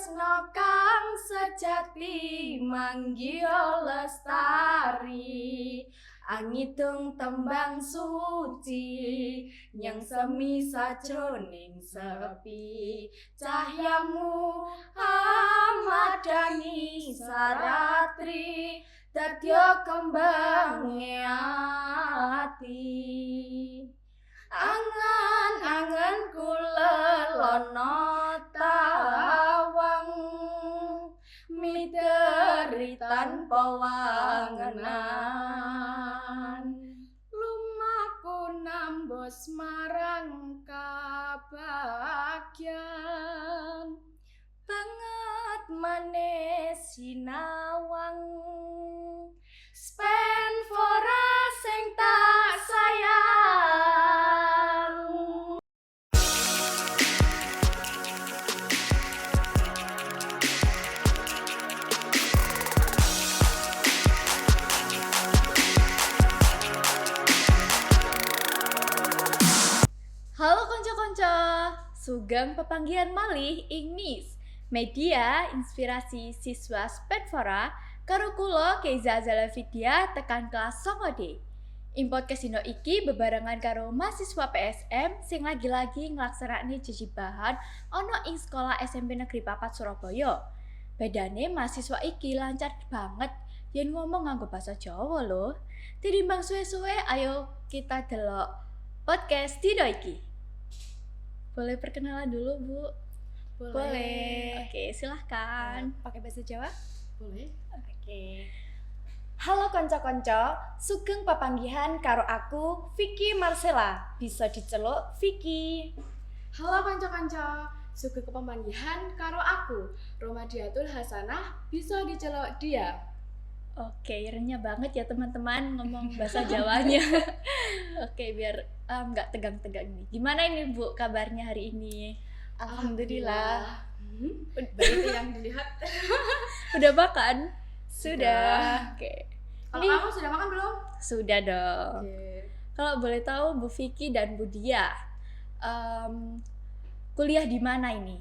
tresno kang sejati manggih lestari angitung tembang suci yang semi sajroning sepi cahyamu amadani saratri dadya kembange ati angan-angan kula lono tawang miteri tanpa wangenan lumaku nambos marang kabagyan banget manis sinawang spend for us sing tak sayang. Halo konco-konco, sugeng pepanggihan malih ing MIS Media Inspirasi Siswa Spenfora karo kula Keiza Azala Vidya tekan kelas 9D. Ing podcast dino iki bebarengan karo mahasiswa PSM sing lagi-lagi nglaksanakne jejibahan ana ing sekolah SMP Negeri 4 Surabaya. Bedane mahasiswa iki lancar banget yen ngomong nganggo basa Jawa lho. Tinimbang suwe-suwe ayo kita delok podcast dino iki. Boleh perkenalan dulu, Bu? Boleh. Oke, silahkan. Pakai bahasa Jawa? Boleh. Oke. Halo konco-konco, sugeng papanggihan karo aku Vicky Marcella, bisa diceluk Vicky. Halo kanca-kanca, sugeng kepemanggihan karo aku Romadiatul Hasanah, bisa diceluk Dia. Oke, renyah banget ya teman-teman ngomong bahasa Jawanya. Oke, biar nggak tegang-tegang nih. Gimana ini Bu kabarnya hari ini? Alhamdulillah. Baik yang dilihat. Udah makan? Sudah. Oke. Kalau Ini- kamu sudah makan belum? Sudah dong. Oke. Kalau boleh tahu Bu Vicky dan Bu Dia, kuliah di mana ini?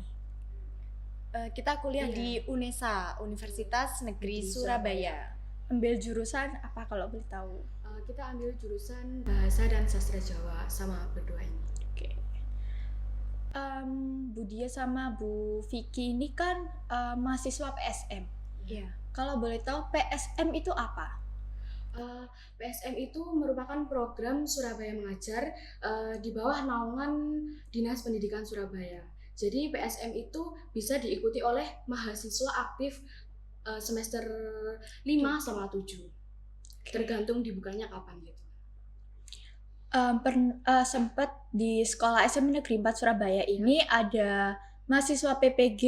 Kita kuliah Iya. di UNESA, Universitas Negeri Di Surabaya. Ambil jurusan apa kalau boleh tahu? Kita ambil jurusan Bahasa dan Sastra Jawa sama berdua ini. Oke. Bu Dia sama Bu Vicky ini kan mahasiswa PSM. Iya. Kalau boleh tahu PSM itu apa? PSM itu merupakan program Surabaya Mengajar di bawah naungan Dinas Pendidikan Surabaya. Jadi PSM itu bisa diikuti oleh mahasiswa aktif semester 5 sama 7. Tergantung dibukanya kapan gitu. Sempat di sekolah SMP Negeri 4 Surabaya ini ada mahasiswa PPG,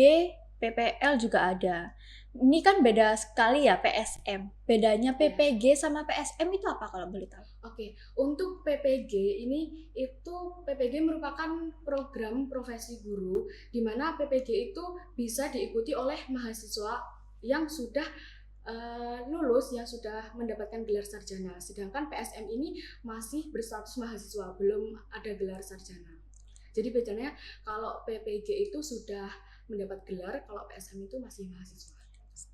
PPL juga ada. Ini kan beda sekali ya PSM. Bedanya PPG sama PSM itu apa kalau boleh tahu? Oke, untuk PPG ini itu PPG merupakan program profesi guru di mana PPG itu bisa diikuti oleh mahasiswa yang sudah lulus, yang sudah mendapatkan gelar sarjana. Sedangkan PSM ini masih berstatus mahasiswa, belum ada gelar sarjana. Jadi bedanya kalau PPG itu sudah mendapat gelar, kalau PSM itu masih mahasiswa.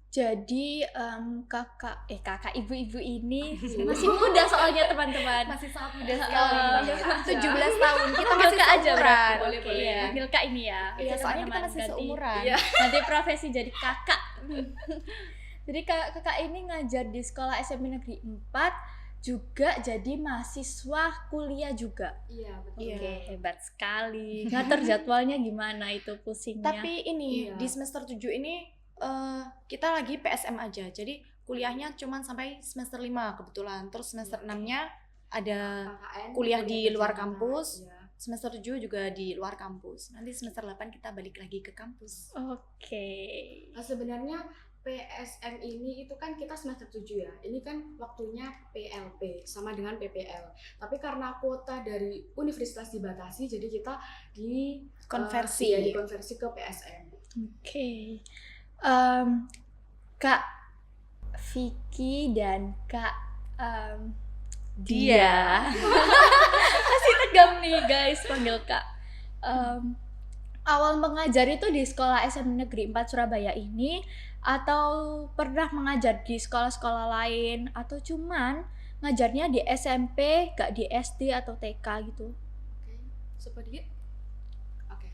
Jadi kakak ibu-ibu ini masih muda soalnya teman-teman. Masih sangat muda sekali. 17 tahun. Kita masih Milka aja seumuran. berarti. Boleh, Oke, boleh. ya. Milka ini ya. Iya, Oke, soalnya kita teman-teman. masih Ganti- seumuran. Iya. Nanti profesi jadi kakak. Jadi kakak ini ngajar di sekolah SMP Negeri 4 juga jadi mahasiswa kuliah juga. Iya, betul. Iya. Oke, hebat sekali. Ngatur jadwalnya gimana itu pusingnya? Tapi ini Iya. di semester 7 ini kita lagi PSM aja. Jadi kuliahnya cuman sampai semester 5 kebetulan. Terus semester 6-nya ada KKN, kuliah di luar perjalanan, kampus. iya. semester 7 juga di luar kampus. Nanti semester 8 kita balik lagi ke kampus. Oke. Nah, sebenarnya PSM ini itu kan kita semester 7 ya. Ini kan waktunya PLP sama dengan PPL. Tapi karena kuota dari universitas dibatasi, jadi kita Konversi. dikonversi ke PSM. Oke. Kak Vicky dan Kak Dia. Masih tegang nih guys panggil Kak. awal mengajar itu di sekolah SMA Negeri 4 Surabaya ini atau pernah mengajar di sekolah-sekolah lain atau cuman ngajarnya di SMP, gak di SD atau TK gitu? Oke, coba dikit. Oke.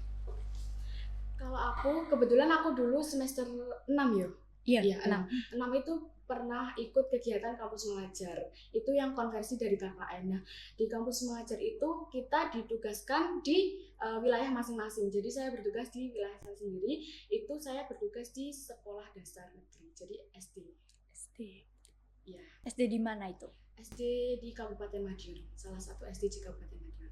Kalau aku kebetulan aku dulu semester 6 ya. Iya, 6. 6 itu pernah ikut kegiatan kampus mengajar. Itu yang konversi dari KKN. Nah, di kampus mengajar itu kita ditugaskan di wilayah masing-masing. Jadi saya bertugas di wilayah saya sendiri, itu saya bertugas di sekolah dasar negeri. Jadi SD. SD. Iya. SD di mana itu? SD di Kabupaten Madiun. Salah satu SD di Kabupaten Madiun.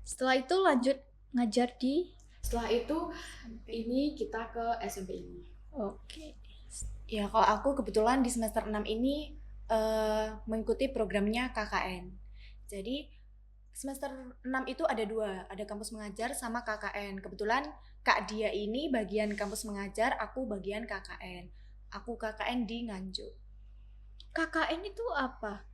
Setelah itu lanjut ngajar di Setelah itu ini kita ke SMP ini. Oke. Ya, kalau aku kebetulan di semester 6 ini mengikuti programnya KKN. Jadi semester 6 itu ada 2, ada kampus mengajar sama KKN. Kebetulan Kak Dia ini bagian kampus mengajar, aku bagian KKN. Aku KKN di Nganjuk. KKN itu apa?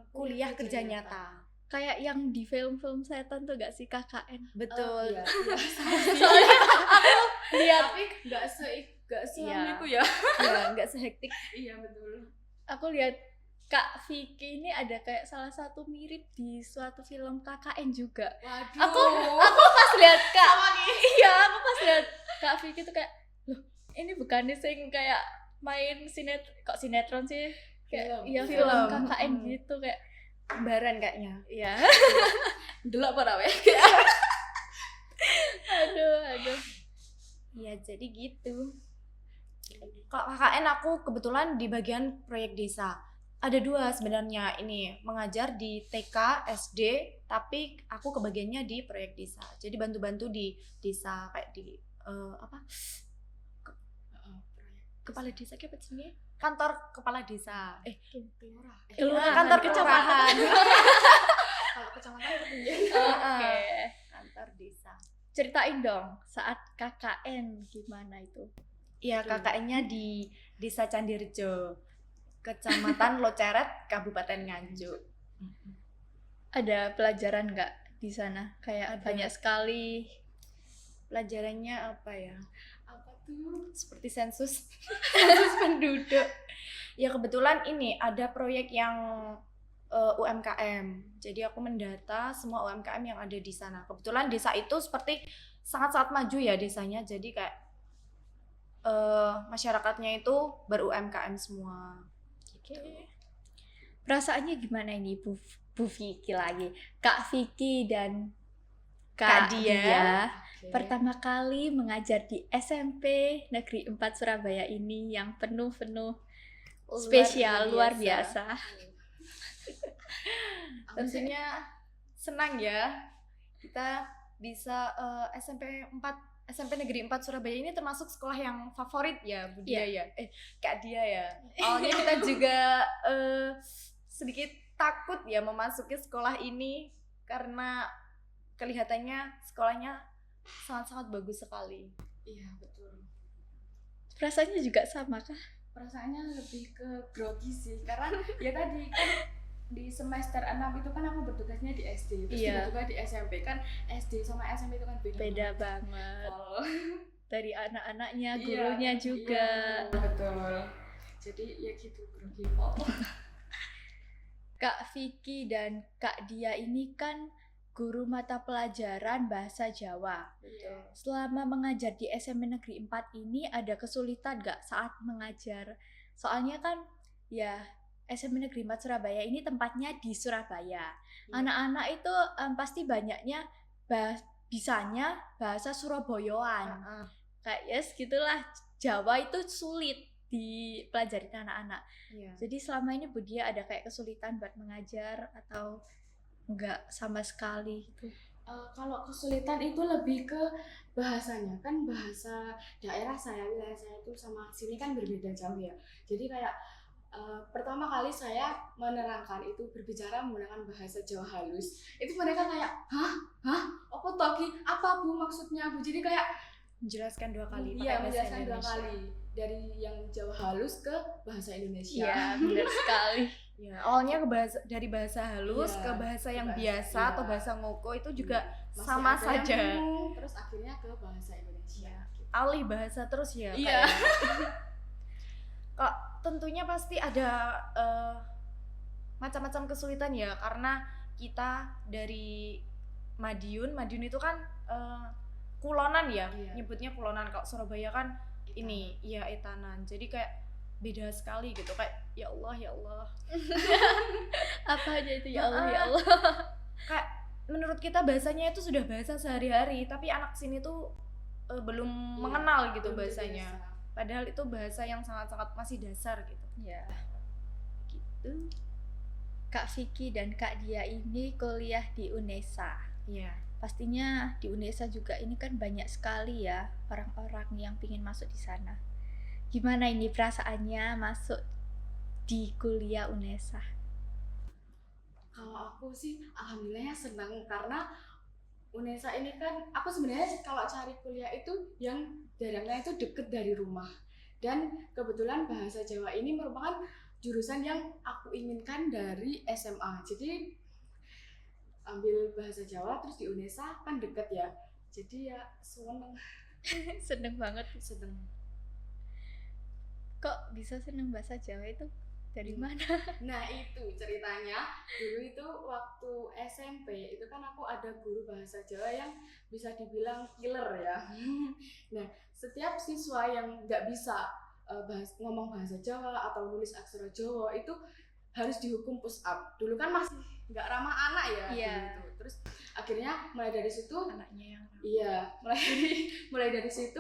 Kuliah kerja nyata. Kayak yang di film-film setan tuh gak sih KKN? Betul. Iya. Soalnya aku lihat, Tapi nggak Iya. itu ya. Ya, nggak sehektik. Iya betul. aku lihat Kak Vicky ini ada kayak salah satu mirip di suatu film KKN juga. Waduh. Aku pas lihat Kak, Sama nih. iya aku pas lihat Kak Vicky tuh kayak, loh ini bukannya sing kayak main sinetron sih? Kayak Film. iya Film. film KKN Mm-mm. gitu kayak, Kembaran kayaknya. iya. Delok apa weh? aduh. Iya, jadi gitu. Kalau KKN aku kebetulan di bagian proyek desa. Ada 2 sebenarnya ini, mengajar di TK, SD, tapi aku kebagiannya di proyek desa. Jadi bantu-bantu di desa kayak di apa? Kepala desa apa sih? Kantor kepala desa. Kelurahan, kantor kecamatan. Kalau kecamatan itu ya. Oke. Kantor desa. Ceritain dong saat KKN gimana itu? Iya, KKN-nya di Desa Candirejo, Kecamatan Loceret, Kabupaten Nganjuk. Ada pelajaran nggak di sana? Kayak Ada. banyak sekali. Pelajarannya apa ya? Apa tuh? Seperti sensus penduduk. Ya kebetulan ini ada proyek yang UMKM. Jadi aku mendata semua UMKM yang ada di sana. Kebetulan desa itu seperti sangat-sangat maju ya desanya. Jadi kayak masyarakatnya itu ber-UMKM semua. Gitu. Perasaannya gimana ini Bu Vicky lagi? Kak Vicky dan Kak Kak Dia. Dia pertama kali mengajar di SMP Negeri 4 Surabaya ini yang penuh-penuh spesial, luar biasa. Tentunya senang ya kita bisa SMP Negeri 4 Surabaya ini termasuk sekolah yang favorit ya Bu Dia ya. Kak Dia ya. Awalnya kita juga sedikit takut ya memasuki sekolah ini karena kelihatannya sekolahnya sangat-sangat bagus sekali. Iya betul. Perasaannya juga sama kah? Perasaannya lebih ke grogi sih karena ya tadi kan di semester 6 itu kan aku bertugasnya di SD, terus Iya. tiba-tiba di SMP kan SD sama SMP itu kan beda. Beda banget. Oh. Dari anak-anaknya, Iya, gurunya juga. Iya, betul. Jadi ya gitu grogi. Kak Vicky dan Kak Dia ini kan guru mata pelajaran bahasa Jawa. Betul. Selama mengajar di SMP Negeri 4 ini ada kesulitan gak saat mengajar? Soalnya kan ya SMP Negeri 4 Surabaya ini tempatnya di Surabaya. Anak-anak itu pasti banyaknya bisanya bahasa Surabayaan. Kayak yes gitulah, Jawa itu sulit dipelajari anak-anak. Iya. Jadi selama ini Bu Dia ada kayak kesulitan buat mengajar atau enggak sama sekali gitu? Kalau kesulitan itu lebih ke bahasanya, kan bahasa daerah saya, wilayah saya itu sama sini kan berbeda jauh ya. Jadi kayak pertama kali saya menerangkan itu berbicara menggunakan bahasa Jawa halus, itu mereka kayak hah apa toki, apa Bu maksudnya Bu? Jadi kayak Menjelaskan 2 kali Iya, pakai bahasa menjelaskan 2 Indonesia. kali dari yang Jawa halus ke bahasa Indonesia. Iya, benar sekali. Ya, awalnya dari bahasa halus Iya, ke bahasa yang bahasa- biasa iya. atau bahasa ngoko itu juga Masih sama ada yang saja. bingung, terus akhirnya ke bahasa Indonesia. Iya. Gitu. Alih bahasa terus ya. Iya. kayaknya. Kok tentunya pasti ada macam-macam kesulitan ya, karena kita dari Madiun itu kan kulonan ya, Iya. nyebutnya kulonan. Kalau Surabaya kan ini ya etanan. Jadi kayak beda sekali gitu, kayak ya Allah. Apa aja itu ya Allah ya Allah. Kayak menurut kita bahasanya itu sudah bahasa sehari-hari, tapi anak sini tuh belum Iya, mengenal gitu belum bahasanya. terbiasa. Padahal itu bahasa yang sangat-sangat masih dasar gitu. Ya. Gitu. Kak Vicky dan Kak Dia ini kuliah di UNESA. Iya. Pastinya di UNESA juga ini kan banyak sekali ya orang-orang yang pingin masuk di sana. Gimana ini perasaannya masuk di kuliah UNESA? Kalau aku sih alhamdulillahnya senang karena UNESA ini kan aku sebenarnya kalau cari kuliah itu yang jaraknya itu deket dari rumah, dan kebetulan bahasa Jawa ini merupakan jurusan yang aku inginkan dari SMA. Jadi ambil bahasa Jawa terus di UNESA kan deket ya, jadi ya seneng. Seneng banget. Seneng. Kok bisa seneng bahasa Jawa itu? Dari mana? Nah itu ceritanya, dulu itu waktu SMP itu kan aku ada guru bahasa Jawa yang bisa dibilang killer ya. Nah setiap siswa yang nggak bisa ngomong bahasa Jawa atau nulis aksara Jawa itu harus dihukum push up. Dulu kan masih nggak ramah anak ya. Iya. Dulu itu. Terus akhirnya mulai dari situ, Anaknya yang iya mulai dari situ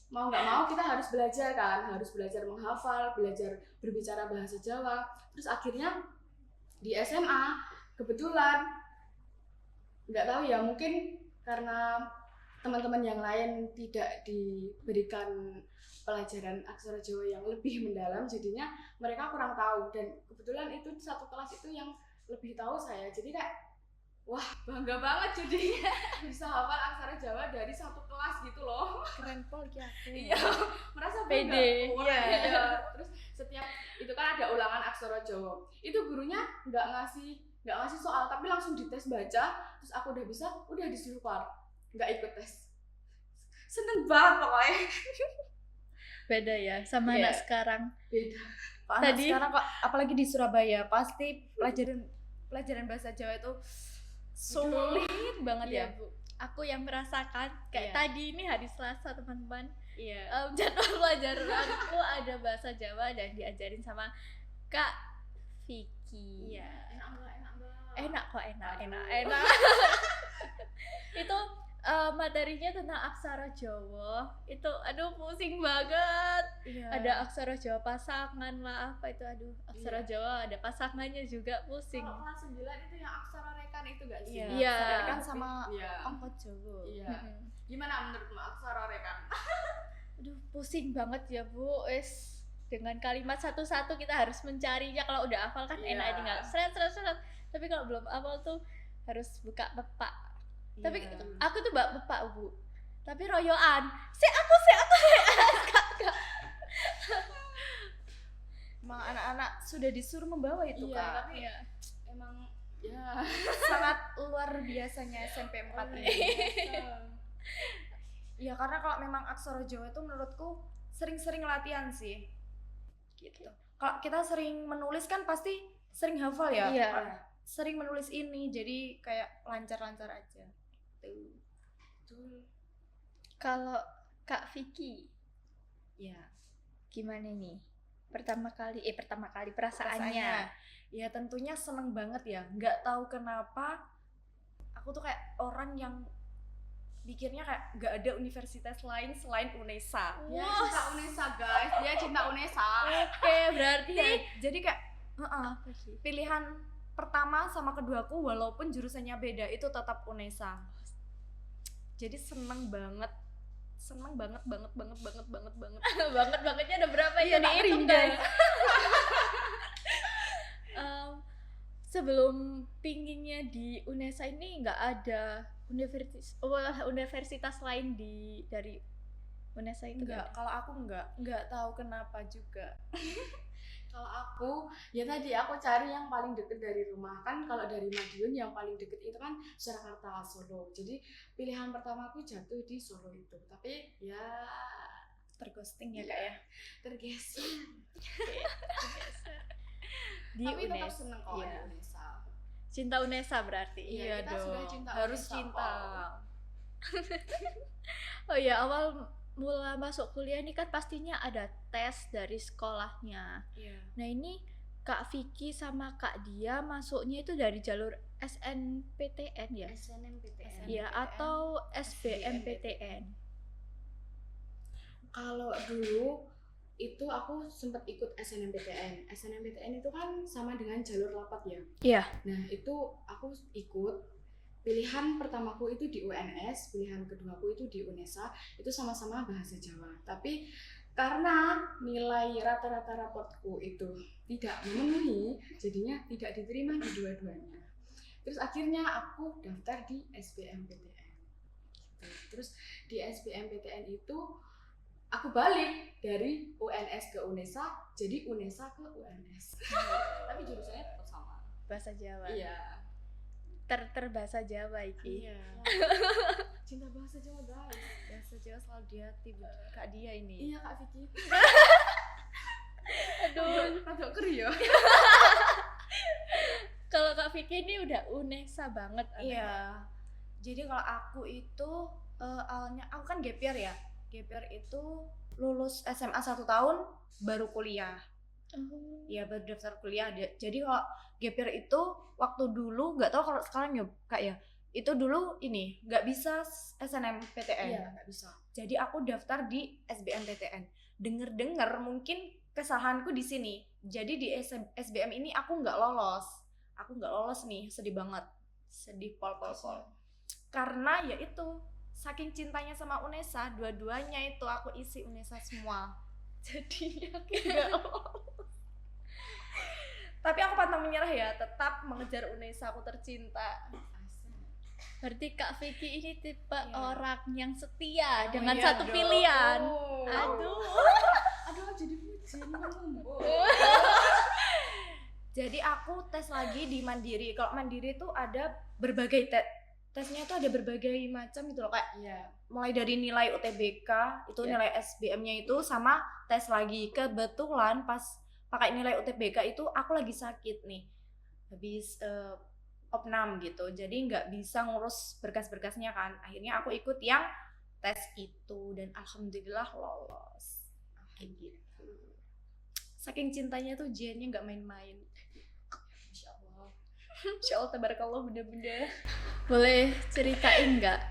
mau nggak mau kita harus belajar kan, harus belajar menghafal, belajar berbicara bahasa Jawa. Terus akhirnya di SMA kebetulan nggak tahu ya, mungkin karena teman-teman yang lain tidak diberikan pelajaran aksara Jawa yang lebih mendalam, jadinya mereka kurang tahu, dan kebetulan itu satu kelas itu yang lebih tahu saya, jadi kayak wah bangga banget jadinya bisa hafal aksara Jawa dari satu kelas gitu loh. keren pol ya. Iya, merasa bangga. Pede. Wah, iya. Terus setiap itu kan ada ulangan aksara Jawa. Itu gurunya nggak ngasih soal, tapi langsung dites baca. Terus aku udah bisa, udah disuruh keluar, nggak ikut tes. Seneng banget pokoknya. Beda ya sama Iya. anak sekarang. Beda. Anak Tadi- sekarang kok apalagi di Surabaya pasti pelajaran bahasa Jawa itu sulit banget ya. Iya, Bu. Aku yang merasakan kayak Iya. tadi ini hari Selasa teman-teman. Iya. Jadwal pelajaran aku ada bahasa Jawa dan diajarin sama Kak Vicky. Iya. Enak kok, enak. Aduh. Itu materinya tentang aksara Jawa. Itu aduh pusing banget. Iya. Ada aksara Jawa pasangan lah, apa itu, aduh. Aksara Iya. Jawa ada pasangannya juga, pusing. Kalau kelas 9 itu yang aksara rekan itu gak sih? Iya. Iya. Kan sama Iya. angkot Jawa. Iya. Mm-mm. Gimana menurutmu aksara rekan? Aduh, pusing banget ya, Bu. Dengan kalimat satu-satu kita harus mencarinya. Kalau udah hafal kan Iya. enak, tinggal seret. Tapi kalau belum hafal tuh harus buka pepak. Tapi Iya. aku tuh bak pepak, Bu. Tapi royoan. Aku. Emang anak-anak sudah disuruh membawa itu Iya, Kak. tapi Iya. emang ya Sangat luar biasanya SMP 4 ini. Ya karena kalau memang aksara Jawa itu menurutku sering-sering latihan sih. Gitu. Kalau kita sering menulis kan pasti sering hafal ya. Iya. Sering menulis ini jadi kayak lancar-lancar aja. Tuh. Betul. Kalau Kak Vicky, Ya, gimana nih? Pertama kali perasaannya. Ya tentunya seneng banget ya. Nggak tahu kenapa aku tuh kayak orang yang pikirnya kayak nggak ada universitas lain selain UNESA. Dia cinta UNESA guys, dia cinta UNESA. Oke, berarti Iya, jadi kayak apa sih? pilihan pertama sama keduaku walaupun jurusannya beda itu tetap UNESA. Jadi seneng banget banget. Bangetnya ada berapa Iya, ya? dihitung, Dihitung, guys. sebelum pinginnya di UNESA ini nggak ada universitas lain dari UNESA itu Enggak, nggak ada? kalau aku enggak tahu kenapa juga. Kalau aku, ya tadi aku cari yang paling deket dari rumah. Kan kalau dari Madiun yang paling deket itu kan Surakarta, Solo. Jadi pilihan pertama aku jatuh di Solo itu. Tapi ya Terghosting ya Kak ya. tergeser. Di Tapi tetap UNESA. seneng kok Iya. di Indonesia. Cinta UNESA berarti. Iya, kita sudah cinta harus UNESA, cinta. Oh ya, awal mula masuk kuliah ini kan pastinya ada tes dari sekolahnya. Iya. Nah ini Kak Vicky sama Kak Dia masuknya itu dari jalur SNPTN ya? SNMPTN. Iya, atau SBMPTN. Kalau dulu itu aku sempat ikut SNMPTN. SNMPTN itu kan sama dengan jalur rapat ya. Iya. Nah, itu aku ikut. Pilihan pertamaku itu di UNS, pilihan keduaku itu di UNESA, itu sama-sama bahasa Jawa. Tapi karena nilai rata-rata rapotku itu tidak memenuhi, jadinya tidak diterima di dua-duanya. Terus akhirnya aku daftar di SBMPTN. Gitu. Terus di SBMPTN itu aku balik dari UNS ke UNESA, jadi UNESA ke UNS. Tapi jurusannya tetap sama. Bahasa Jawa. Iya. Terbahasa Jawa iki. Iya. Cinta bahasa Jawa, guys. Bahasa Jawa selalu di hati Kak Dia ini. Iya, Kak Vicky. Aduh, Rada keri ya. kalau Kak Vicky ini udah UNESA banget. Iya. Jadi kalau aku itu awalnya aku kan gap year ya. Gap year itu lulus SMA 1 tahun baru kuliah. Ya baru daftar kuliah. Jadi kalau gap year itu waktu dulu nggak tahu kalau sekarang ya Kak ya. Itu dulu ini nggak bisa SNMPTN. Iya, nggak bisa. Jadi aku daftar di SBMPTN. Dengar mungkin kesalahanku di sini. Jadi di SBM ini aku nggak lolos. Aku nggak lolos nih, sedih banget. Sedih pol. Karena ya itu saking cintanya sama UNESA, dua-duanya itu aku isi UNESA semua. Jadinya aku nggak lolos. Tapi aku pantang menyerah ya, tetap mengejar UNESA aku tercinta. Berarti Kak Vicky ini tipe Iya. orang yang setia Oh dengan iya satu dong. pilihan. Oh. Aduh. Aduh, jadi bucin kamu. Jadi aku tes lagi di Mandiri. Kalau Mandiri itu ada berbagai tesnya itu ada berbagai macam gitu loh, kayak Iya. mulai dari nilai UTBK itu Iya. nilai SBM-nya itu sama tes lagi. Kebetulan pas pakai nilai UTBK itu aku lagi sakit nih, habis opnam gitu, jadi nggak bisa ngurus berkas-berkasnya kan. Akhirnya aku ikut yang tes itu dan alhamdulillah lolos kayak gitu. Saking cintanya tuh Jennya nggak main-main. Masya Allah. Insya Allah tabarakallah bunda-bunda. Boleh ceritain nggak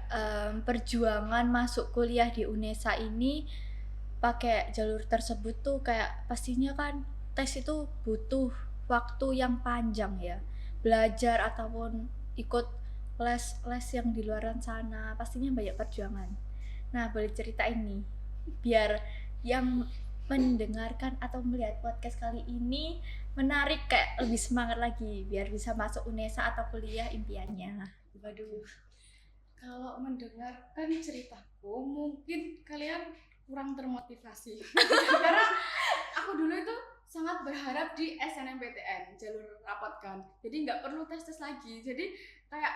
perjuangan masuk kuliah di UNESA ini pakai jalur tersebut tuh kayak pastinya kan tes itu butuh waktu yang panjang ya, belajar ataupun ikut les yang di luaran sana pastinya banyak perjuangan. Nah boleh ceritain nih biar yang mendengarkan atau melihat podcast kali ini menarik kayak lebih semangat lagi biar bisa masuk UNESA atau kuliah impiannya. Waduh. Kalau mendengarkan ceritaku, mungkin kalian kurang termotivasi. Karena aku dulu itu sangat berharap di SNMPTN, jalur rapat kan. Jadi nggak perlu tes-tes lagi. Jadi kayak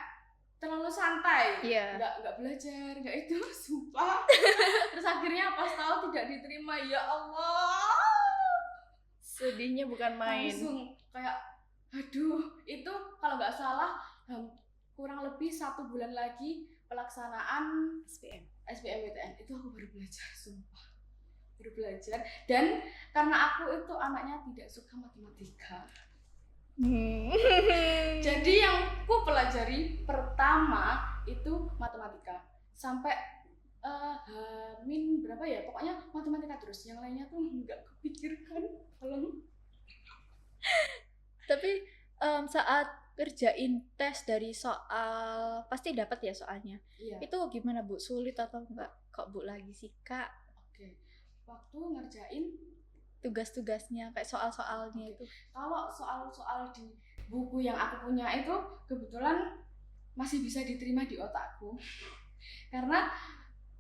terlalu santai. Iya. Nggak belajar, nggak itu, sumpah. Terus akhirnya pas tahu tidak diterima, ya Allah. Sedihnya bukan main. Langsung kayak, aduh, itu kalau nggak salah kurang lebih 1 bulan lagi pelaksanaan SBMPTN itu aku baru belajar, sumpah. Baru belajar, dan karena aku itu anaknya tidak suka matematika. Jadi yang ku pelajari pertama itu matematika sampai min berapa ya, pokoknya matematika terus, yang lainnya tuh nggak kepikirkan. Tolong. Tapi saat kerjain tes dari soal pasti dapat ya soalnya. Iya. Itu gimana Bu? Sulit atau enggak? Kok Bu lagi sih Kak? Oke. Waktu ngerjain tugas-tugasnya kayak soal-soalnya itu? Kalau soal-soal di buku yang aku punya itu kebetulan masih bisa diterima di otakku. Karena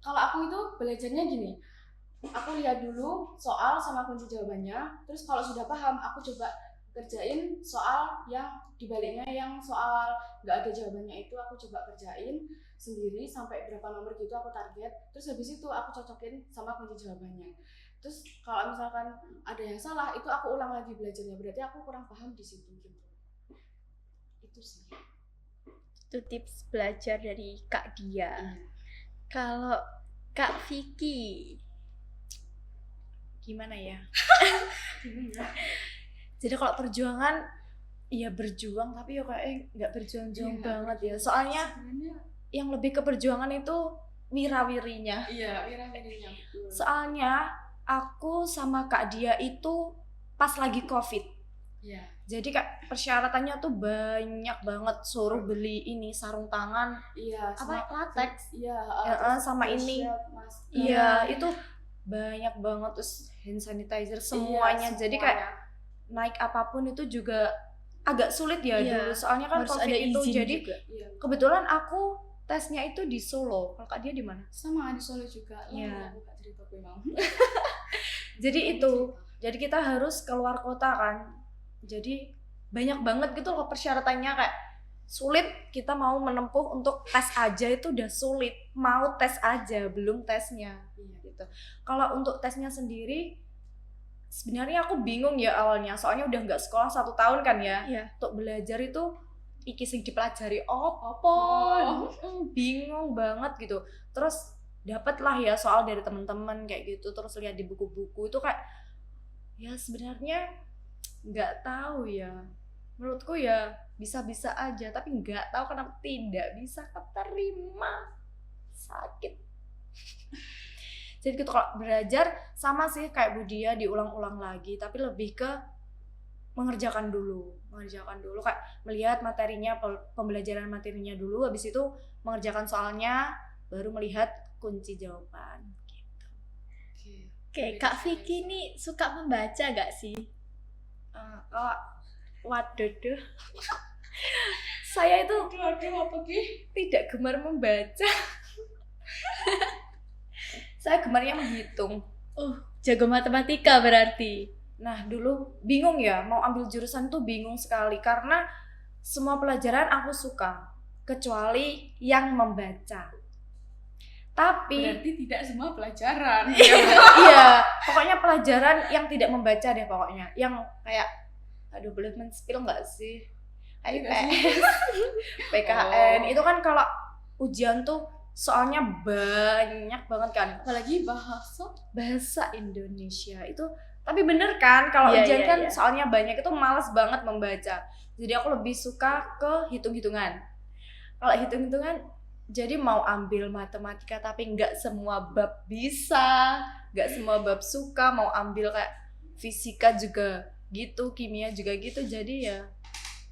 kalau aku itu belajarnya gini, aku lihat dulu soal sama kunci jawabannya, terus kalau sudah paham aku coba kerjain soal yang dibaliknya, yang soal nggak ada jawabannya itu aku coba kerjain sendiri sampai berapa nomor gitu aku target, terus habis itu aku cocokin sama kunci jawabannya. Terus kalau misalkan ada yang salah itu aku ulang lagi belajarnya, berarti aku kurang paham di situ gitu. Itu sih. Itu tips belajar dari Kak Dia. Iya. Kalau Kak Vicky, Gimana ya? Gimana? Jadi kalau perjuangan, ya berjuang tapi ya kayak nggak berjuang-juang Iya, banget ya. Soalnya Sebenarnya yang lebih ke perjuangan itu wirawirinya. iya, wira-wirinya betul. Soalnya aku sama Kak Dia itu pas lagi COVID. Iya. Jadi kayak persyaratannya tuh banyak banget, suruh beli ini sarung tangan, Iya, apa latex. Iya, Ya, terus sama face ini. shield, masker. Iya, itu banyak banget, terus hand sanitizer semuanya. Iya, Jadi semuanya. kayak naik apapun itu juga agak sulit ya Iya, dulu. Soalnya kan harus COVID ada itu. izin Jadi juga. Iya. kebetulan aku tesnya itu di Solo. Kalau Kak Dia di mana? Sama di Solo juga. Iya. Aku gak cerita gue mau. Jadi itu. Jadi kita harus keluar kota kan. Jadi banyak banget gitu loh persyaratannya, kayak sulit. Kita mau menempuh untuk tes aja itu udah sulit. Mau tes aja, belum tesnya. Iya. Gitu. Kalau untuk tesnya sendiri, sebenarnya aku bingung ya awalnya. Soalnya udah nggak sekolah 1 tahun kan ya. Iya. Untuk belajar itu iki sing dipelajari apa? Oh. Bingung banget gitu. Terus dapatlah ya soal dari teman-teman kayak gitu, terus lihat di buku-buku itu kayak ya sebenarnya nggak tahu ya, menurutku ya bisa-bisa aja, tapi nggak tahu kenapa tidak bisa keterima, sakit. Jadi gitu kalau belajar sama sih kayak Budia, diulang-ulang lagi, tapi lebih ke mengerjakan dulu kayak melihat materinya, pembelajaran materinya dulu, habis itu mengerjakan soalnya, baru melihat kunci jawaban gitu. Oke, Kak Vicky nih suka membaca gak sih? Kalau waduh, saya itu Aduh, apa Ki? tidak gemar membaca. Saya gemarnya menghitung. Jago matematika berarti. Nah dulu bingung ya, mau ambil jurusan tuh bingung sekali karena semua pelajaran aku suka kecuali yang membaca. Tapi Berarti tidak semua pelajaran. iya, pokoknya pelajaran yang tidak membaca deh pokoknya. Yang kayak aduh, boleh men-spill nggak sih? IPS, PKN, itu kan kalau ujian tuh soalnya banyak banget kan. Apalagi bahasa Indonesia itu, tapi bener kan kalau Iya, ujian iya, kan iya. soalnya banyak itu malas banget membaca. Jadi aku lebih suka ke hitung-hitungan. Kalau hitung-hitungan, jadi mau ambil matematika tapi nggak semua bab bisa, nggak semua bab suka. Mau ambil kayak fisika juga gitu, kimia juga gitu. Jadi ya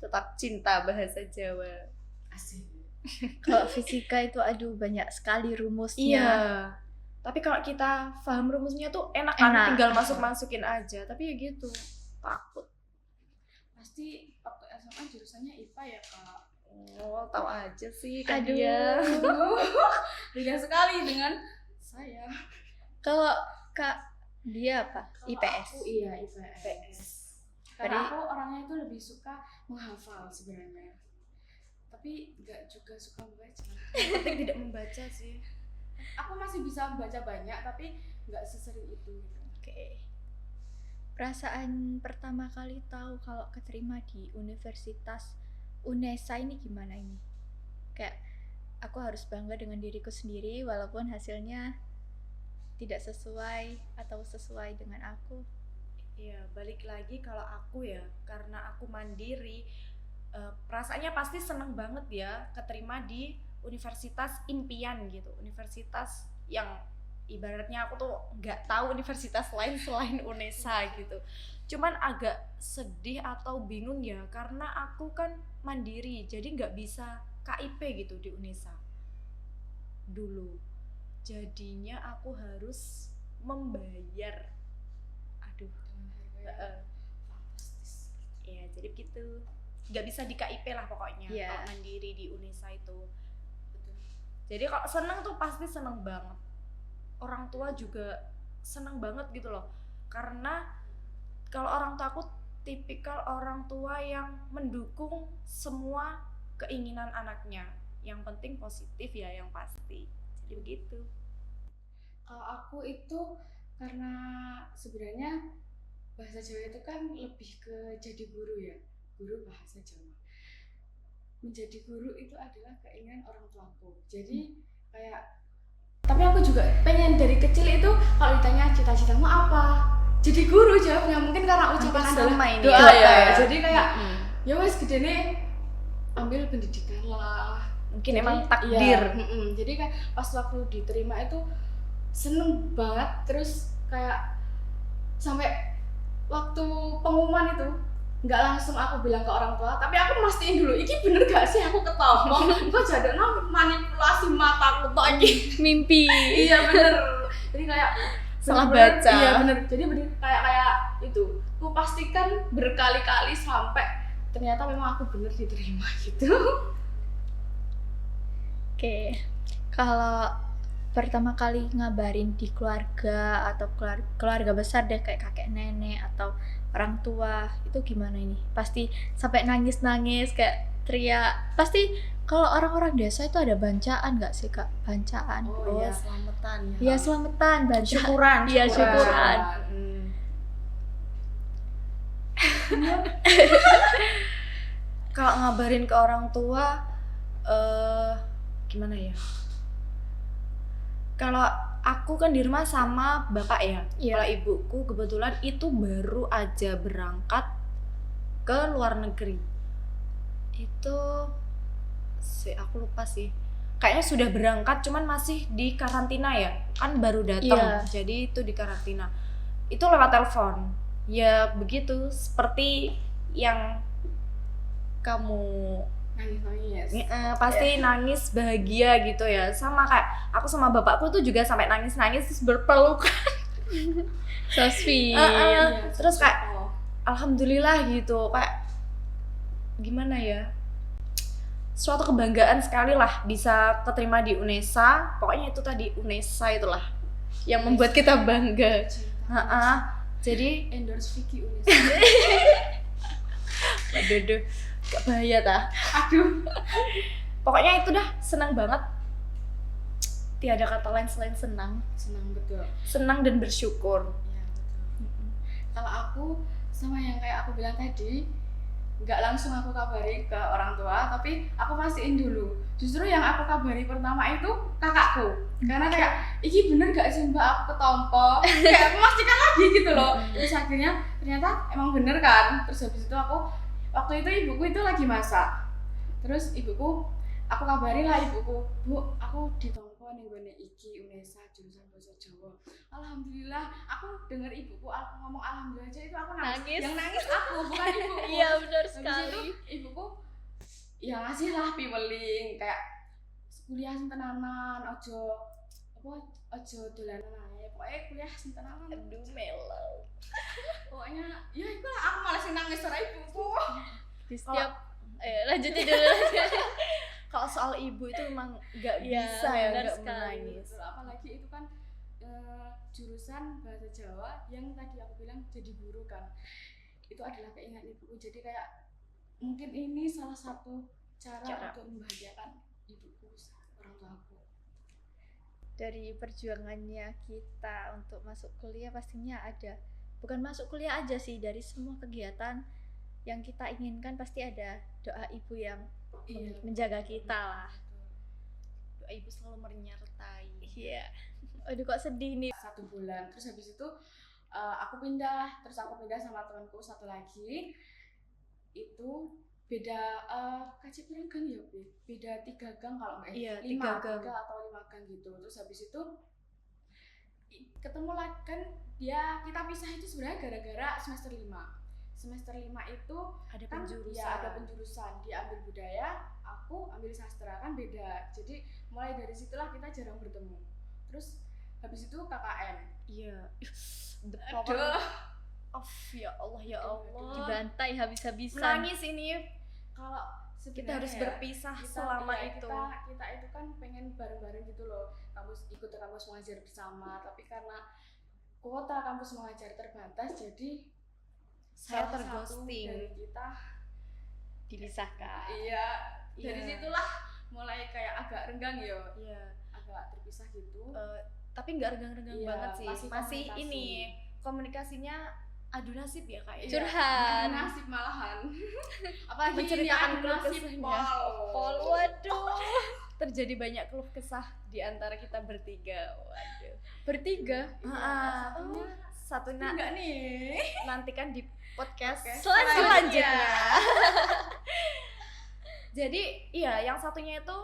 tetap cinta bahasa Jawa. asik. Kalau fisika itu aduh banyak sekali rumusnya. Iya. Tapi kalau kita paham rumusnya tuh enak kan, Enak. tinggal masukin aja. Tapi ya gitu, takut. Pasti waktu SMA jurusannya IPA ya, Kak. Oh, tahu aja sih kan Aduh. dia. Beda sekali dengan saya. Kalau Kak dia apa? Kalau IPS. Aku iya IPS. Karena aku orangnya itu lebih suka menghafal sebenarnya. Tapi nggak juga suka membaca. Penting tidak membaca sih. Aku masih bisa membaca banyak, tapi nggak sesering itu gitu. Oke. Perasaan pertama kali tahu kalau keterima di Universitas UNESA ini gimana ini? Kayak aku harus bangga dengan diriku sendiri walaupun hasilnya tidak sesuai atau sesuai dengan aku. Iya, balik lagi kalau aku ya, karena aku mandiri, perasaannya pasti seneng banget ya keterima di universitas impian gitu, universitas yang ibaratnya aku tuh nggak tahu universitas lain selain UNESA gitu. Cuman agak sedih atau bingung ya karena aku kan mandiri, jadi nggak bisa KIP gitu di UNESA dulu. Jadinya aku harus membayar. Aduh, kayak fantastis. Iya, jadi begitu. Nggak bisa di KIP lah pokoknya Iya. kalau mandiri di Unesa itu. Betul. Jadi kalau seneng tuh pasti seneng banget. Orang tua juga seneng banget gitu loh. Karena kalau orang tua aku tipikal orang tua yang mendukung semua keinginan anaknya. Yang penting positif ya, yang pasti. Jadi begitu. Kalau aku itu karena sebenarnya bahasa Jawa itu kan lebih ke jadi guru ya, guru bahasa Jawa. Menjadi guru itu adalah keinginan orang tuaku. Jadi kayak, tapi aku juga pengen dari kecil itu kalau ditanya cita-citamu apa, jadi guru jawabnya. Mungkin karena ucapan Hampir adalah sama ini doa ya. ya. Jadi kayak Mm-mm. ya wes gedene ambil pendidikan lah. Mungkin Jadi, emang iya, takdir. jadi kayak pas waktu diterima itu seneng banget, terus kayak sampai waktu pengumuman itu nggak langsung aku bilang ke orang tua, tapi aku mastiin dulu, iki bener gak sih aku ketompo? Kok jadinya manipulasi mataku tok iki. Mimpi. Iya bener. Jadi kayak Salah bener-bener, baca. Iya bener. Jadi bener kayak itu. Aku pastikan berkali-kali sampai ternyata memang aku bener diterima gitu. Oke, kalau pertama kali ngabarin di keluarga atau keluarga besar deh kayak kakek nenek atau orang tua itu gimana ini? Pasti sampai nangis-nangis kayak teriak. Pasti kalau orang-orang desa itu ada bancaan nggak sih kak? Bancaan. Oh iya, selamatan. Iya selamatan bancaan. Syukuran. Iya syukuran. Kalau ngabarin ke orang tua, gimana ya? Kalau aku kan di rumah sama bapak ya. Iya. Kalau ibuku kebetulan itu baru aja berangkat ke luar negeri. Itu aku lupa sih. Kayaknya sudah berangkat, cuman masih di karantina ya. Kan baru datang, Iya. jadi itu di karantina. Itu lewat telepon. Ya begitu, seperti yang kamu Nangis. pasti nangis bahagia gitu ya. Sama kayak aku sama bapakku tuh juga sampai nangis-nangis terus berpelukan. So sweet. Iya, Terus kayak alhamdulillah gitu, kayak gimana ya, suatu kebanggaan sekali lah bisa keterima di Unesa. Pokoknya itu tadi Unesa itulah yang membuat kita bangga. Jadi endorse Vicky Unis. waduh, gak bahaya ta. Aduh. Pokoknya itu dah senang banget. Tiada kata lain selain senang. Senang betul. Senang dan bersyukur. Iya betul. Kalau aku sama yang kayak aku bilang tadi, nggak langsung aku kabari ke orang tua, tapi aku pastiin dulu. Justru yang aku kabari pertama itu kakakku, karena kayak iki bener gak sih mbak aku ketompo, kayak memastikan lagi gitu loh. Terus akhirnya ternyata emang bener kan. Terus habis itu aku waktu itu ibuku itu lagi masak, terus aku kabari lah ibuku, bu aku ditompo nih gue iki Unesa jurusan bahasa Jawa. Alhamdulillah, aku dengar ibuku aku ngomong alhamdulillah aja itu aku nangis. Yang nangis aku bukan ibuku. Iya benar Habis sekali. itu ibuku ya ngasih lah piweling kayak kuliah sing tenanan, ojo dolanan ae. Pokoknya kuliah sing tenanan. Aduh mellow. Pokoknya ya itu lah aku malah sing nangis ora ibuku. Di setiap lanjutin dulu. Kalau soal ibu itu memang nggak Iya, bisa ya benar nggak sekali. menangis. Betul, apalagi itu kan jurusan bahasa Jawa yang tadi aku bilang jadi guru kan. Itu adalah keinginan ibuku. Jadi kayak mungkin ini salah satu cara untuk membahagiakan ibuku, orang tuaku. Dari perjuangannya kita untuk masuk kuliah pastinya ada, bukan masuk kuliah aja sih, dari semua kegiatan yang kita inginkan pasti ada doa ibu yang menjaga kita lah. Doa ibu selalu menyertai. Iya. Aduh kok sedih nih. 1 bulan, terus habis itu aku pindah sama temanku satu lagi. Itu beda kacip gang ya, beda 3 gang kalau nggak Iya, 5 3 gang. atau 5 gang gitu. Terus habis itu ketemu lagi kan, kita pisah itu sebenarnya gara-gara semester 5 itu Ada kan penjurusan. ya ada penjurusan, dia ambil budaya, aku ambil sastra, kan beda. Jadi mulai dari situlah kita jarang bertemu. Terus habis itu KKN. Iya. The Aduh. power Ya Allah, ya Allah. Dibantai habis-habisan. Menangis ini. Kalau Kita harus sebenarnya ya, berpisah kita, selama iya, itu. kita itu kan pengen bareng-bareng gitu loh, ikut kampus mengajar bersama, tapi karena kuota kampus mengajar terbatas, jadi Saya salah satu terghosting. dari kita Dipisahkan. iya dari Iya. situlah mulai kayak agak renggang ya, Iya. agak terpisah gitu. Tapi nggak renggang-renggang Iya, banget sih. masih Masih komunikasi. ini adu nasib ya kak. Iya, Curhat. adu nasib malahan. Apalagi Menceritakan ini adu keluh nasib kesahnya. pol. Waduh. Terjadi banyak keluh kesah di antara kita bertiga. Waduh. Bertiga. Ah, satunya satunya enggak nih. nantikan di podcast Oke, selanjutnya. Jadi iya, yang satunya itu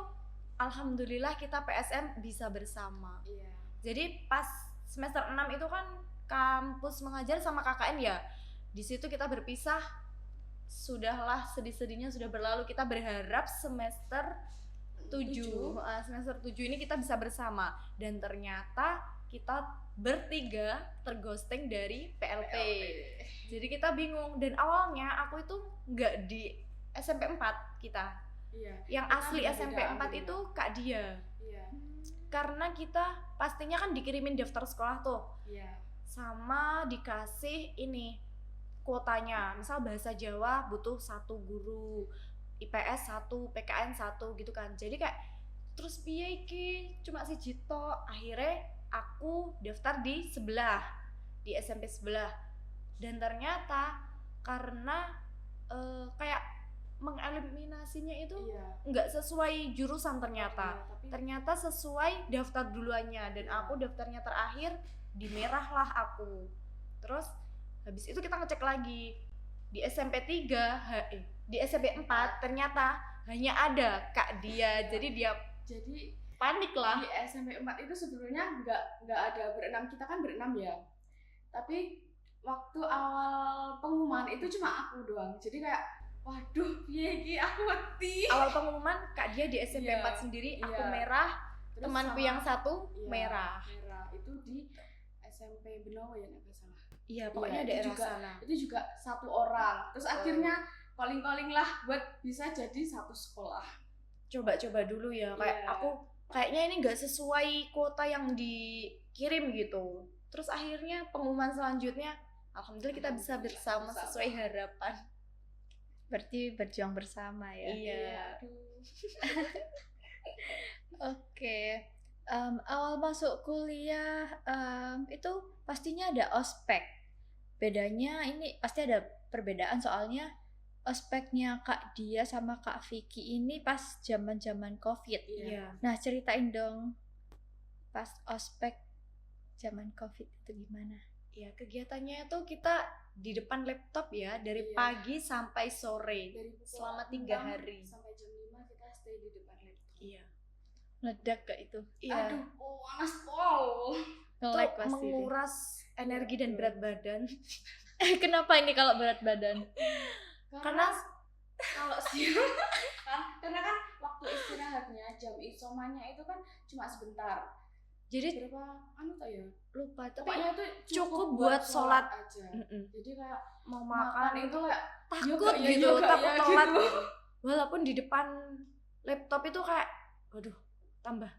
alhamdulillah kita PSM bisa bersama. Iya. Jadi pas semester 6 itu kan kampus mengajar sama KKN ya. Di situ kita berpisah. Sudahlah, sedih-sedihnya sudah berlalu. Kita berharap semester 7 semester 7 ini kita bisa bersama, dan ternyata kita bertiga terghosting dari PLP. Jadi kita bingung, dan awalnya aku itu nggak di SMP 4 kita. Iya. Yang Kita asli beda-beda, SMP 4 beda. itu Kak Dia. Iya. Karena kita pastinya kan dikirimin daftar sekolah tuh, Iya. sama dikasih ini kuotanya. Misal bahasa Jawa butuh 1 guru, IPS 1, PKN 1 gitu kan. Jadi kayak terus piye iki cuma siji tok. Akhirnya aku daftar di sebelah, di SMP sebelah. Dan ternyata karena kayak mengeliminasinya itu Iya. nggak sesuai jurusan ternyata. Iya, tapi Ternyata sesuai daftar duluannya, dan aku daftarnya terakhir, di merah lah aku. Terus habis itu kita ngecek lagi di SMP 3, di SMP 4 ternyata hanya ada Kak Dia. Jadi dia jadi panik lah. di SMP 4 itu sebenarnya nggak ada berenam, kita kan berenam ya. Tapi waktu awal pengumuman itu cuma aku doang. Jadi kayak waduh, piye iki aku wedi. Awal pengumuman Kak Dia di SMP Iya, 4 sendiri, aku iya. merah, Terus temanku sama- yang satu iya, merah. Merah itu di SMP Benowo ya, nggak salah. Iya, Iya, pokoknya itu daerah juga- sana. Itu juga 1 orang. Terus akhirnya calling lah buat bisa jadi satu sekolah. Coba-coba dulu ya, kayak Iya. aku kayaknya ini nggak sesuai kuota yang dikirim gitu. Terus akhirnya pengumuman selanjutnya, alhamdulillah kita bisa bersama sesuai harapan. Berarti berjuang bersama ya. Iya. Aduh. Oke. Awal masuk kuliah itu pastinya ada ospek. Bedanya ini pasti ada perbedaan, soalnya ospeknya Kak Dia sama Kak Vicky ini pas zaman-zaman Covid. Iya. Nah, ceritain dong pas ospek zaman Covid itu gimana? Ya, kegiatannya itu kita di depan laptop ya, dari Iya. pagi sampai sore. Dari pukul Selama 3 6 hari. sampai jam 5 kita stay di depan laptop. Iya. Meledak gak itu? Iya. Aduh, panas pol. Nge-lag Itu pasti. menguras energi dan berat badan. Kenapa ini kalau berat badan? Karena kalau sih karena kan waktu istirahatnya jam isomanya itu kan cuma sebentar. jadi Berapa tak ya? lupa, tapi Pokoknya itu cukup buat sholat. aja. Mm-mm. Jadi kayak mau makan makan itu kayak takut yoga, gitu, yoga, takut ya, telat gitu. gitu. Walaupun di depan laptop itu kayak, waduh, tambah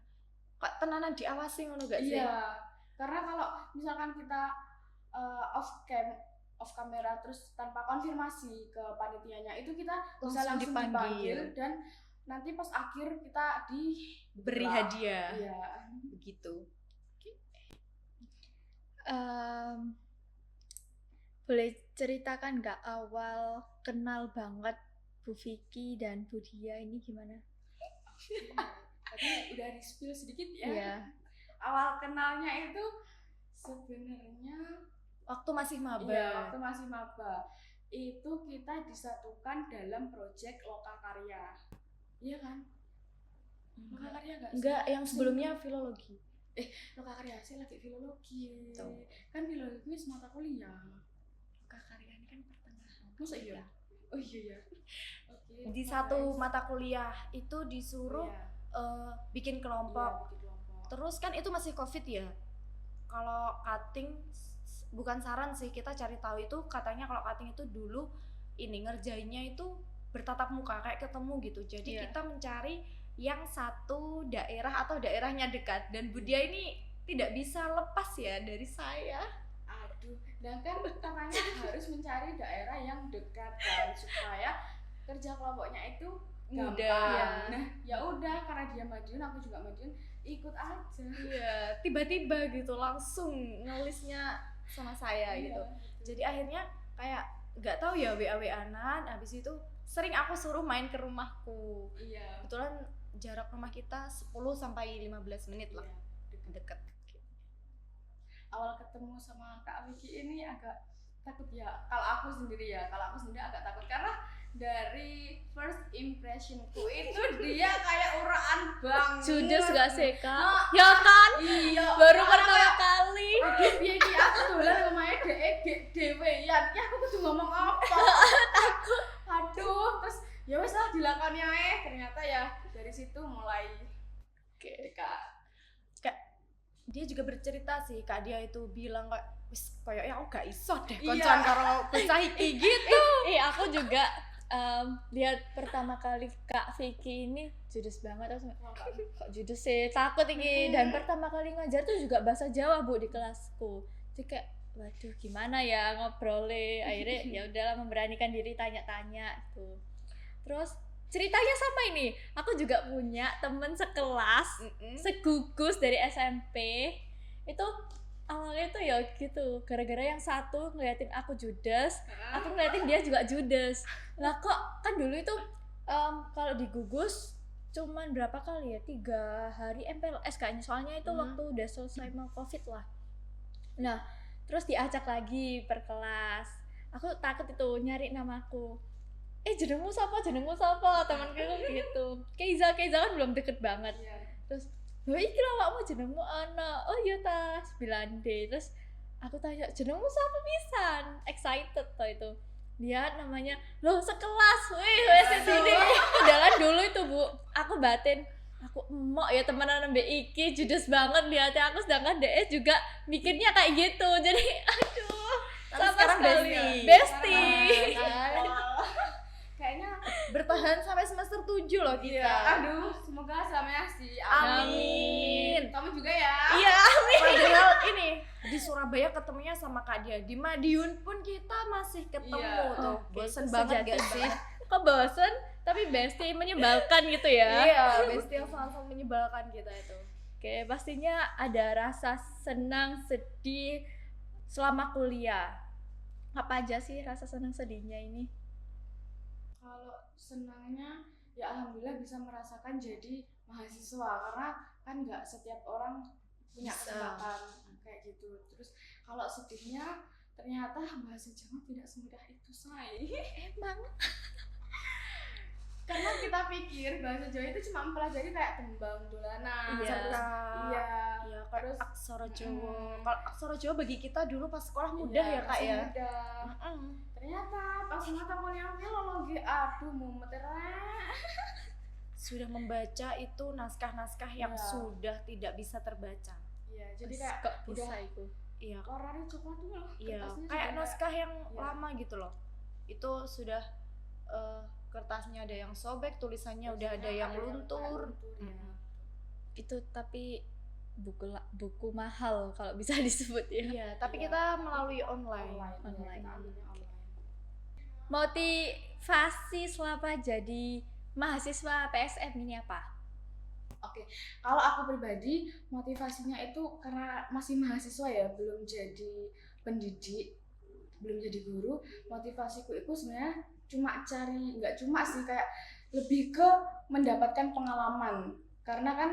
kok tenanan diawasi ngono gak sih? Iya. Karena kalau misalkan kita off kamera terus tanpa konfirmasi ke panitianya, itu kita bisa Langsung langsung dipanggil. dipanggil dan nanti pas akhir kita Beri hadiah. Iya. Begitu. Boleh ceritakan nggak awal kenal banget Bu Vicky dan Bu Dia ini gimana? Tadi udah di-spill sedikit ya. Iya. Awal kenalnya itu sebenarnya Waktu masih maba. waktu masih maba. Itu kita disatukan dalam proyek Lokakarya. Iya kan? Lokakarya enggak sih? Enggak, yang sebelumnya filologi. Lokakarya sih lagi filologi. Tuh. Kan filologi wis mata kuliah. Karya ini kan pertengahan. Masa iya? Oh iya ya. Oke. Di satu mata kuliah itu disuruh bikin kelompok. Bikin kelompok. Terus kan itu masih Covid ya. Kalau cutting bukan saran sih, kita cari tahu itu katanya kalau cutting itu dulu ini ngerjainnya itu bertatap muka kayak ketemu gitu. Jadi Iya. kita mencari yang satu daerah atau daerahnya dekat, dan Budia ini tidak bisa lepas ya dari saya. Aduh, dan kan katanya harus mencari daerah yang dekat kan supaya kerja kelompoknya itu gampang. Mudah. Nah, ya udah karena dia Madiun, aku juga Madiun, ikut aja. Iya, tiba-tiba gitu langsung nulisnya sama saya gitu. Jadi akhirnya kayak nggak tahu ya WA-WA-an, habis itu sering aku suruh main ke rumahku. Iya. Kebetulan jarak rumah kita 10 sampai 15 menit lah. Deket. Awal ketemu sama Kak Vicky ini agak takut ya. Kalau aku sendiri agak takut karena dari first impressionku itu dia kayak uraan banget. Judes gak sih Kak? Nah, Ya kan? iya. Baru karena pertama kali. aduh piye iki aku dolan omahe dhek dhewean. Ya aku kudu ngomong apa? Takut. Aduh, terus ya wis lah dilakoni ae. Ternyata ya dari situ mulai dekat. Dia juga bercerita sih, Kak dia itu bilang kayak wis koyoknya aku gak iso deh Iya. koncoan karo bocah iki gitu. Aku juga lihat pertama kali Kak Vicky ini judes banget, terus kok judes sih, takut ini. Dan pertama kali ngajar tuh juga bahasa Jawa Bu di kelasku. Jadi kayak waduh gimana ya ngobrolnya. Akhirnya ya udahlah memberanikan diri tanya-tanya gitu. Terus ceritanya sama ini, aku juga punya temen sekelas, segugus dari SMP. Itu awalnya tuh ya gitu, gara-gara yang satu ngeliatin aku judes, aku ngeliatin dia juga judes. Lah kok kan dulu itu kalau di gugus cuman berapa kali ya, 3 hari MPLS kayaknya, soalnya itu waktu udah selesai mau COVID lah. Nah terus diajak lagi per kelas, aku takut itu nyari namaku, jenengmu sapa temanku gitu. Keiza kan belum deket banget. Terus loh iki lho awakmu jenengmu ana. Oh iya ta 9D. Terus aku tanya jenengmu sapa pisan, excited to itu. Dia namanya loh sekelas. Wes sini. Padahal dulu itu Bu, aku batin aku emok ya temenan mbek iki judes banget di hati aku, sedangkan DE juga mikirnya kayak gitu. Jadi aduh, Tapi sama sekarang sekali bestie. Kayaknya Bertahan sampai semester 7 loh kita. aduh, semoga selamanya sih. Amin. Kamu juga ya. Iya, padahal ini di Surabaya ketemunya sama Kak dia. Di Madiun pun kita masih ketemu Iya. tuh. Oke, Bosen itu banget sejati gak sih? banget. Kok bosen? Tapi bestie menyebalkan gitu ya. Iya, bestie yang sangat menyebalkan kita itu. Oke, pastinya ada rasa senang, sedih selama kuliah. Apa aja sih rasa senang sedihnya ini? Kalau senangnya ya alhamdulillah bisa merasakan jadi mahasiswa, karena kan nggak setiap orang punya Bisa. kesempatan kayak gitu. Terus kalau sedihnya ternyata bahasa Jawa tidak semudah itu say. Emang? Karena kita pikir bahasa Jawa itu cuma mempelajari kayak tembang dolanan. Iya. Terus, iya. Iya, kayak Terus aksara Jawa. Mm-mm. Kalau aksara Jawa bagi kita dulu pas sekolah mudah ya Kak masih ya. mudah. Ternyata pas mata kuliah filologi, aduh mumet. Sudah membaca itu naskah-naskah yang Iya. sudah tidak bisa terbaca. Iya, jadi kayak kok bisa udah itu? Iya, warnanya coklat tuh loh. iya, kertasnya kayak juga naskah yang iya. lama gitu loh. Itu sudah kertasnya ada yang sobek, tulisannya udah ada yang luntur. ya. Itu tapi buku mahal kalau bisa disebut ya. Iya, tapi Iya. kita melalui online. Online. Kita ambilnya online. Motivasi selama jadi mahasiswa PSM ini apa? Kalau aku pribadi motivasinya itu karena masih mahasiswa ya, belum jadi pendidik, belum jadi guru. Motivasiku itu sebenarnya nggak cuma sih, kayak lebih ke mendapatkan pengalaman. Karena kan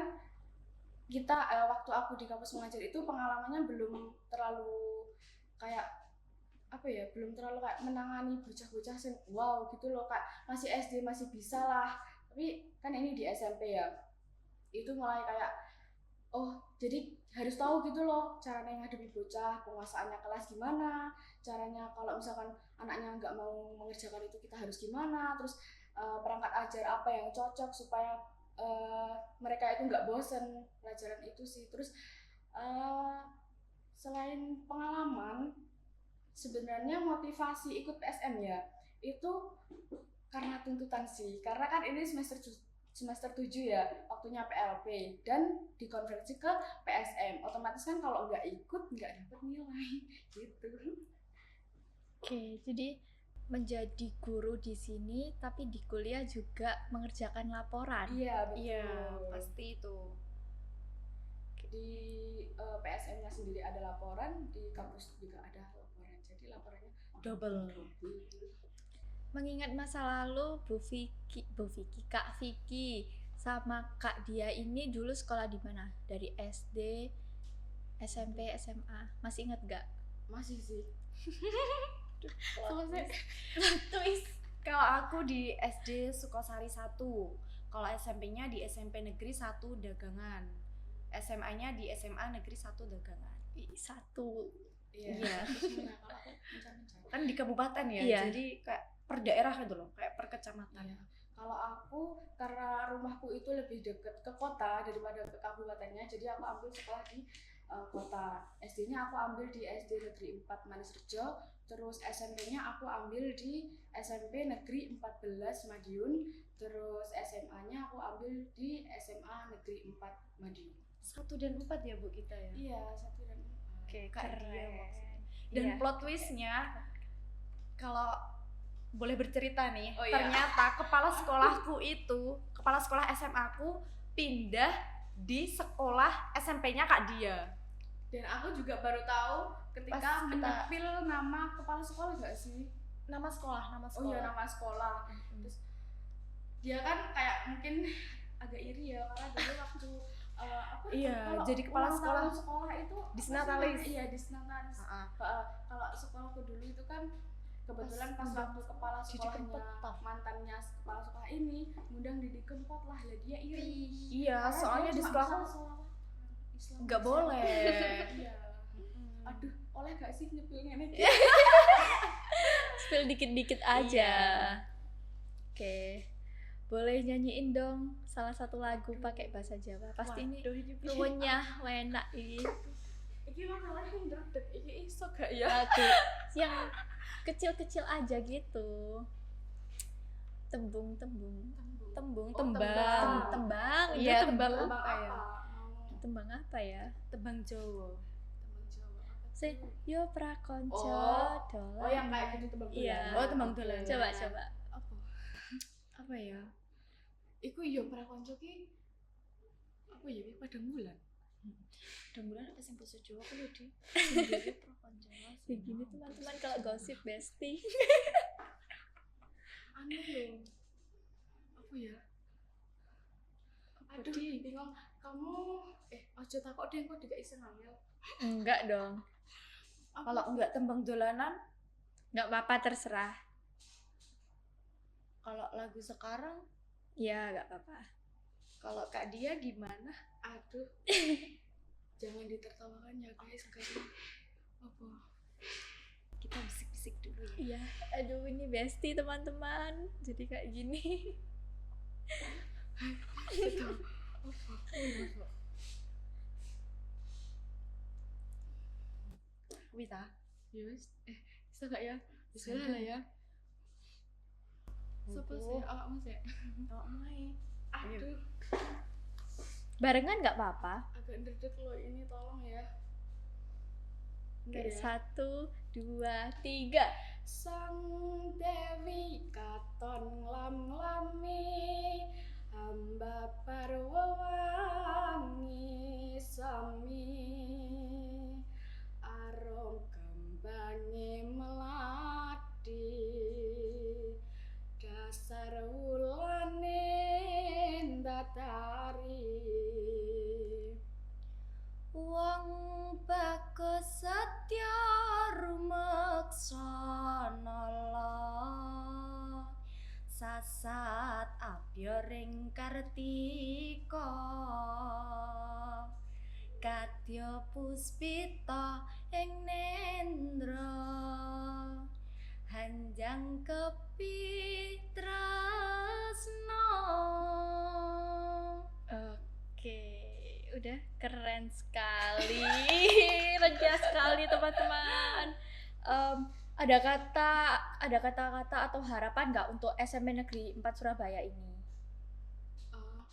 kita waktu aku di kampus mengajar itu pengalamannya belum terlalu kayak apa ya, belum terlalu kayak menangani bocah-bocah sing wow gitu loh, Kak. Masih SD masih bisa lah. Tapi kan ini di SMP ya. Itu mulai kayak oh, jadi harus tahu gitu loh caranya ngadepi bocah, penguasaannya kelas gimana, caranya kalau misalkan anaknya nggak mau mengerjakan itu kita harus gimana, terus perangkat ajar apa yang cocok supaya mereka itu nggak bosen pelajaran itu sih. Terus selain pengalaman Sebenarnya motivasi ikut PSM ya itu karena tuntutan sih, karena kan ini semester 7 ya, waktunya PLP dan dikonversi ke PSM. Otomatis kan kalau nggak ikut nggak dapat nilai gitu. Oke, jadi menjadi guru di sini tapi di kuliah juga mengerjakan laporan. Iya, betul. Iya, pasti itu. Di PSM-nya sendiri ada laporan, di kampus juga ada laporan. Jadi laporannya Double. Mengingat masa lalu Kak Vicky sama Kak Dia ini dulu sekolah di mana? Dari SD, SMP, SMA. Masih ingat gak? Masih sih. Twist. Kalau aku di SD Sukosari 1. Kalau SMP-nya di SMP Negeri 1 Dagangan. SMA-nya di SMA Negeri 1 Dagangan. Satu. Iya. Terus mana kalau aku mencari-mencari. Kan di kabupaten ya. Iya. Jadi kayak per daerah gitu loh, kayak per kecamatan. Iya. Kalau aku karena rumahku itu lebih dekat ke kota daripada ke kabupatennya, jadi aku ambil sekolah di kota. SD-nya aku ambil di SD Negeri 4 Manisrejo, terus SMP-nya aku ambil di SMP Negeri 14 Madiun, terus SMA-nya aku ambil di SMA Negeri 4 Madiun. 1 dan 4 ya Bu kita ya. Iya, 1 dan 4. Oke, Kak Dia maksudnya. Keren. Dan Iya. plot twistnya, kalau boleh bercerita nih, Oh, iya. ternyata kepala sekolah SMA aku pindah di sekolah SMP-nya Kak Dia. Dan aku juga baru tahu ketika Pas kita- menyepil nama kepala sekolah gak sih? Nama sekolah. Oh iya, nama sekolah. Terus dia kan kayak mungkin agak iri ya karena dulu waktu apa Iya, kalau jadi kepala ulang sekolah tahun sekolah itu disnatalis. iya disnatalis. Kalau sekolahku dulu itu kan kebetulan pas waktu kepala Didi sekolahnya Kempot, toh. mantannya kepala sekolah ini ngundang Didi Kempot lah, ya dia iri. Iya, Karena soalnya dia di cuma sekolahku bisa sholawat Islam nggak aja. boleh. Iya. Aduh, oleh gak sih nyepilnya nih? Spill dikit-dikit aja. Iya. Oke. Boleh nyanyiin dong salah satu lagu pakai bahasa Jawa. Pasti ini ruwenya enak ini. Iki makalahnya yang dredeg, iki iso gak ya? Lagu yang kecil-kecil aja gitu. Tembang. tembang. Iya, Itu tembang Tembang apa ya? Tembang apa ya? Tembang Jawa. Tembang Jawa apa Se tuh? yo prakonco Oh. dolan. Oh yang kayak gitu tembang Iya. dolanan. Oh, tembang dolanan. Coba. Apa ya? Iku yo prakonco ki apa ya padang bulan. Dan bulan apa sing basa Jawa kuwi di sendiri prakonjawa. Kayak gini teman-teman kalau gosip bestie. Anu loh. Apa ya? Aduh, bingung. Kamu aja takut deh kok tidak iseng angel. Enggak dong. Kalau enggak tembang dolanan, Enggak apa-apa terserah. kalau lagu sekarang, Iya, enggak apa-apa. kalau Kak Dia gimana? Aduh. Jangan ditertawakan ya guys, karena apa? Kita bisik-bisik dulu ya. Iya, aduh ini bestie teman-teman. Jadi kayak gini. Itu apa? Wita. Yus, bisa gak ya? Bismillah lah ya. Sopo sih? Awakmu sih. Oh, mai. Aduh, Barengan enggak apa-apa. agak ndredeg loh ini, tolong ya. Oke, Enggak ya? 1, 2, 3. Sang Dewi katon nglam-nglami, hamba parwawangi sami, arom kembangi melati, dasar wulane ndatari. Wong bagus satya rumaksana sasat abya ring kartika kadya puspita ing nendra hanjang kepitresna. Oke, udah keren sekali. Regia sekali teman-teman. ada kata-kata atau harapan nggak untuk SMP Negeri 4 Surabaya ini?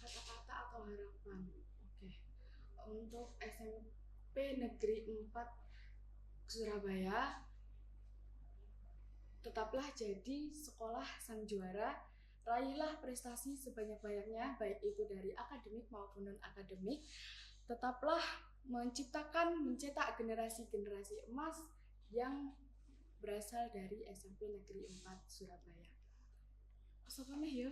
Kata-kata atau harapan. Oke. Untuk SMP Negeri 4 Surabaya, tetaplah jadi sekolah sang juara, raihlah prestasi sebanyak-banyaknya, baik itu dari akademik maupun non-akademik. Tetaplah mencetak generasi-generasi emas yang berasal dari SMP Negeri 4 Surabaya. Apa nih ya?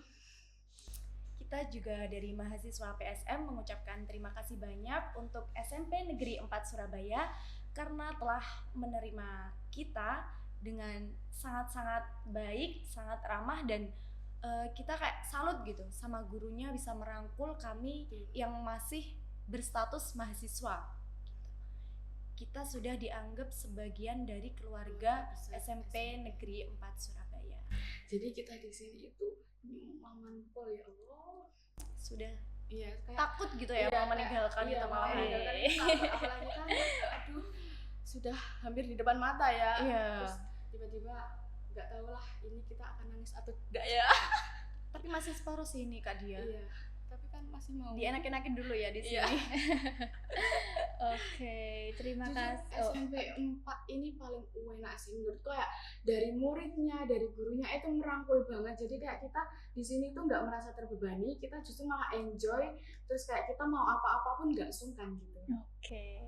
Kita juga dari mahasiswa PSM mengucapkan terima kasih banyak untuk SMP Negeri 4 Surabaya karena telah menerima kita dengan sangat-sangat baik, sangat ramah, dan kita kayak salut gitu sama gurunya bisa merangkul kami yang masih berstatus mahasiswa. Kita sudah dianggap sebagian dari keluarga SMP Negeri 4 Surabaya. Jadi kita di sini itu mamanpol, ya Allah. Sudah Iya, kayak takut gitu ya mau meninggalkan iya, kita mau malah. meninggalkan kita, apalagi kan aduh sudah hampir di depan mata ya. Iya. Terus tiba-tiba nggak tahu lah ini kita akan nangis atau tidak ya. Tapi masih separuh sih ini Kak Dia. Iya. Tapi kan masih mau Dienak-enakin dulu ya di sini. Iya. Oke, terima Jujur, kasih. SMP 4 ini paling enak sih menurutku, ya dari muridnya, dari gurunya itu merangkul banget. Jadi kayak kita di sini tuh nggak merasa terbebani, kita justru malah enjoy. Terus kayak kita mau apa-apa pun nggak sungkan gitu. Oke,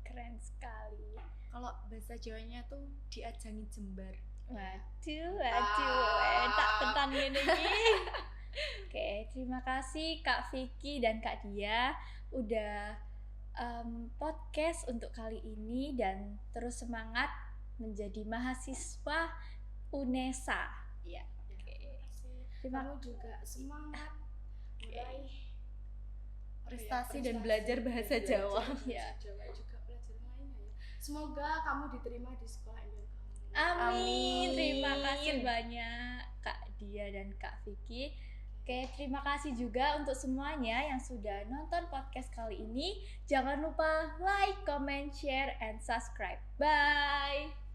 keren sekali. Kalau bahasa Jawanya tuh diajangi jembar. Waduh, tak tetan gini. Oke, terima kasih Kak Vicky dan Kak Dia udah podcast untuk kali ini, dan terus semangat menjadi mahasiswa UNESA. Iya. Terima Kamu juga semangat meraih prestasi dan belajar bahasa Jawa. Iya. Jawa juga pelajaran lainnya ya. Semoga kamu diterima di sekolah impian kamu. Amin. Amin. Terima kasih banyak Kak Dia dan Kak Vicky. Oke, terima kasih juga untuk semuanya yang sudah nonton podcast kali ini. Jangan lupa like, comment, share, and subscribe. Bye!